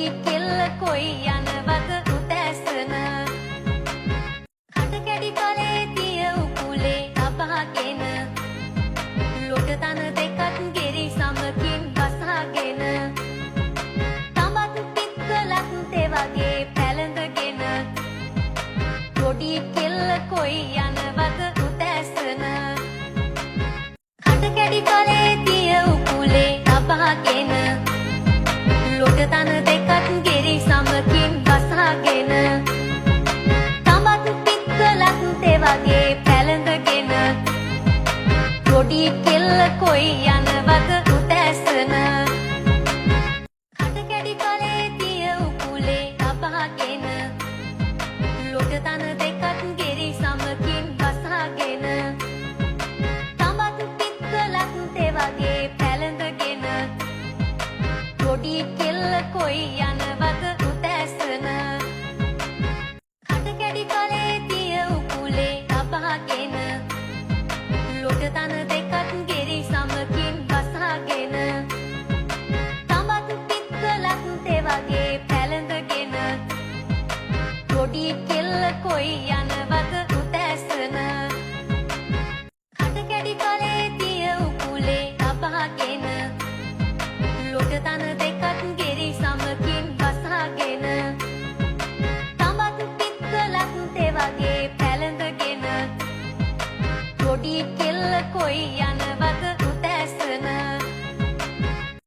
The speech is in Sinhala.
පොඩි කෙල්ල කොයි යනවද උදැසන හට කැඩි කලේ තිය උකුලේ තබාගෙන ලොට තන දෙකත් ගෙරි සමකින් බසාගෙන තමත් පිත්කලක් තෙවගේ පැළඳගෙන පොඩි කෙල්ල කොයි යනවද උදැසන හට කැඩි කලේ තිය උකුලේ තබාගෙන ලොට තන දෙකත් ගෙරි සමකින් බසාගෙන තමත් පිත්කලක් තෙවගේ පැළඳගෙන පොඩි කෙල්ල කොයි යනවද උදැසන හට කැඩි කලේ තිය උකුලේ තබාගෙන ලොට තන දෙකත් ගෙරි සමකින් බසාගෙන තමත් පිත්කලක් තෙවගේ පැළඳගෙන පොඩි කෙල්ල කොයි යනවද උදැසන හට කැඩි කලේ තිය උකුලේ තබාගෙන ලොට තන දෙකත් ගෙරි සමකින් බසාගෙන තමත් පිත්කලක් තෙවගේ පැළඳගෙන පොඩි කෙල්ල කොයි යනවද උදැසන හට කැඩි කලේ තිය උකුලේ තබාගෙන ලොට තන